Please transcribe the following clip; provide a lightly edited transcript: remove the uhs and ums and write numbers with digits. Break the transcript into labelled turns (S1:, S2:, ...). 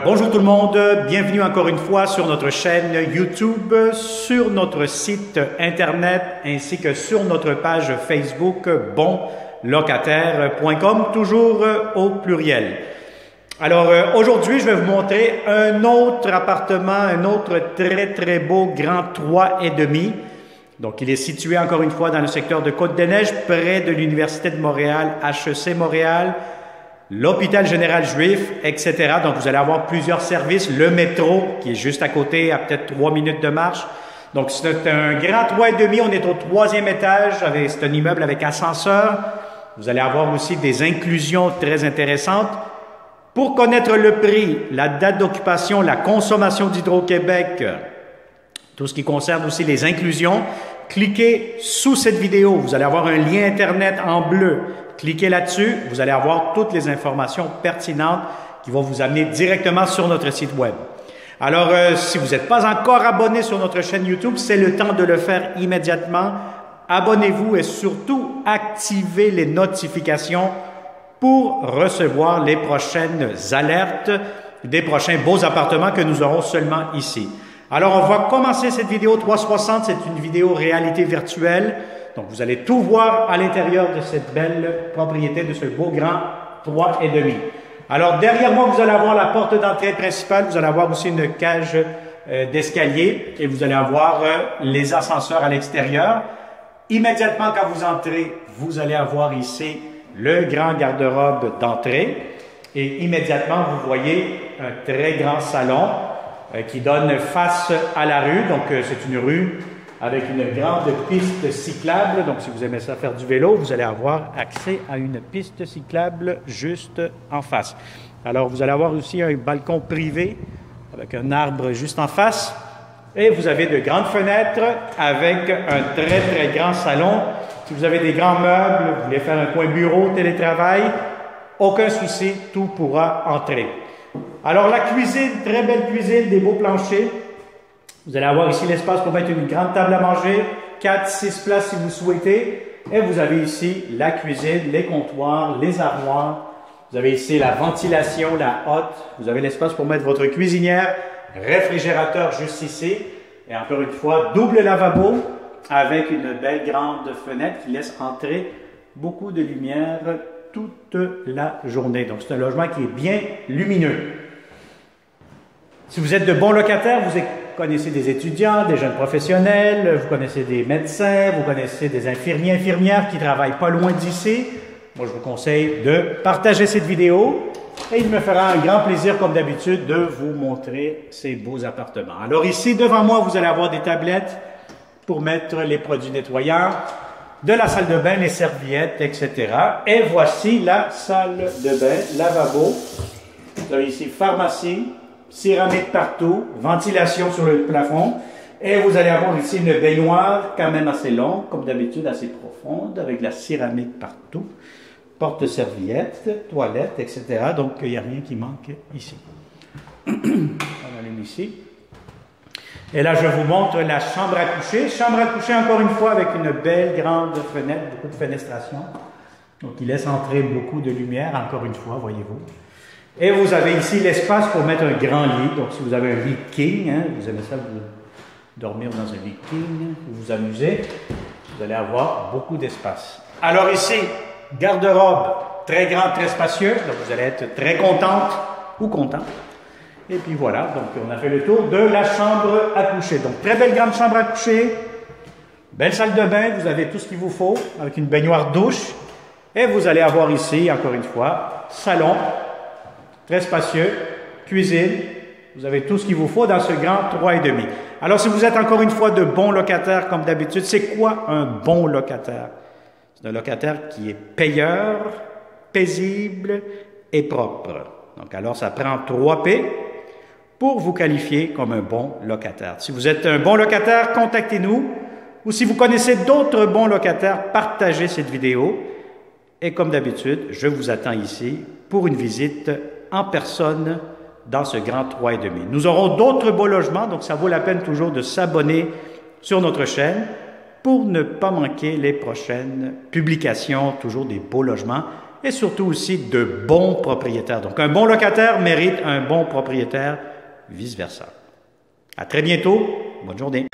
S1: Bonjour tout le monde, bienvenue encore une fois sur notre chaîne YouTube, sur notre site internet ainsi que sur notre page Facebook bonlocataire.com, toujours au pluriel. Aujourd'hui, je vais vous montrer un autre appartement, un autre très beau grand 3,5. Donc, il est situé encore une fois dans le secteur de Côte-des-Neiges, près de l'Université de Montréal, HEC Montréal, l'hôpital général juif, etc. Donc, vous allez avoir plusieurs services. Le métro, qui est juste à côté, à peut-être 3 minutes de marche. Donc, c'est un grand 3,5. On est au 3e étage. C'est un immeuble avec ascenseur. Vous allez avoir aussi des inclusions très intéressantes. Pour connaître le prix, la date d'occupation, la consommation d'Hydro-Québec, tout ce qui concerne aussi les inclusions, cliquez sous cette vidéo. Vous allez avoir un lien Internet en bleu. Cliquez là-dessus, vous allez avoir toutes les informations pertinentes qui vont vous amener directement sur notre site web. Si vous n'êtes pas encore abonné sur notre chaîne YouTube, c'est le temps de le faire immédiatement. Abonnez-vous et surtout activez les notifications pour recevoir les prochaines alertes des prochains beaux appartements que nous aurons seulement ici. On va commencer cette vidéo 360, c'est une vidéo réalité virtuelle. Donc, vous allez tout voir à l'intérieur de cette belle propriété, de ce beau grand 3,5. Derrière moi, vous allez avoir la porte d'entrée principale, vous allez avoir aussi une cage d'escalier et vous allez avoir les ascenseurs à l'extérieur. Immédiatement, quand vous entrez, vous allez avoir ici le grand garde-robe d'entrée et immédiatement, vous voyez un très grand salon qui donne face à la rue. Donc, c'est une rue avec une grande piste cyclable. Donc, si vous aimez ça faire du vélo, vous allez avoir accès à une piste cyclable juste en face. Vous allez avoir aussi un balcon privé avec un arbre juste en face. Et vous avez de grandes fenêtres avec un très grand salon. Si vous avez des grands meubles, vous voulez faire un coin bureau, télétravail, aucun souci, tout pourra entrer. La cuisine, très belle cuisine, des beaux planchers. Vous allez avoir ici l'espace pour mettre une grande table à manger, 4-6 places si vous souhaitez. Et vous avez ici la cuisine, les comptoirs, les armoires. Vous avez ici la ventilation, la hotte. Vous avez l'espace pour mettre votre cuisinière, réfrigérateur juste ici. Et encore une fois, double lavabo avec une belle grande fenêtre qui laisse entrer beaucoup de lumière toute la journée. Donc, c'est un logement qui est bien lumineux. Si vous êtes de bons locataires, vous connaissez des étudiants, des jeunes professionnels, vous connaissez des médecins, vous connaissez des infirmiers, infirmières qui travaillent pas loin d'ici. Moi, je vous conseille de partager cette vidéo et il me fera un grand plaisir, comme d'habitude, de vous montrer ces beaux appartements. Ici, devant moi, vous allez avoir des tablettes pour mettre les produits nettoyants, de la salle de bain, les serviettes, etc. Et voici la salle de bain, lavabo. Vous avez ici pharmacie, céramique partout, ventilation sur le plafond. Et vous allez avoir ici une baignoire quand même assez longue, comme d'habitude assez profonde, avec la céramique partout. Porte-serviette, toilette, etc. Donc, il n'y a rien qui manque ici. On allume ici. Et là, je vous montre la chambre à coucher. Chambre à coucher, encore une fois, avec une belle grande fenêtre, beaucoup de fenestration. Donc, il laisse entrer beaucoup de lumière, encore une fois, voyez-vous. Et vous avez ici l'espace pour mettre un grand lit. Donc, si vous avez un lit king, vous aimez ça, vous dormir dans un lit king, vous vous amusez, vous allez avoir beaucoup d'espace. Ici, garde-robe, très grand, très spacieux. Donc, vous allez être très contente ou content. Et puis voilà, donc on a fait le tour de la chambre à coucher. Donc, très belle grande chambre à coucher, belle salle de bain, vous avez tout ce qu'il vous faut, avec une baignoire douche. Et vous allez avoir ici, encore une fois, salon, très spacieux, cuisine. Vous avez tout ce qu'il vous faut dans ce grand 3,5. Si vous êtes encore une fois de bons locataires, comme d'habitude, c'est quoi un bon locataire? C'est un locataire qui est payeur, paisible et propre. Donc, ça prend 3 P pour vous qualifier comme un bon locataire. Si vous êtes un bon locataire, contactez-nous. Ou si vous connaissez d'autres bons locataires, partagez cette vidéo. Et comme d'habitude, je vous attends ici pour une visite en personne dans ce grand 3,5. Nous aurons d'autres beaux logements, donc ça vaut la peine toujours de s'abonner sur notre chaîne pour ne pas manquer les prochaines publications, toujours des beaux logements et surtout aussi de bons propriétaires. Donc, un bon locataire mérite un bon propriétaire, vice-versa. À très bientôt. Bonne journée.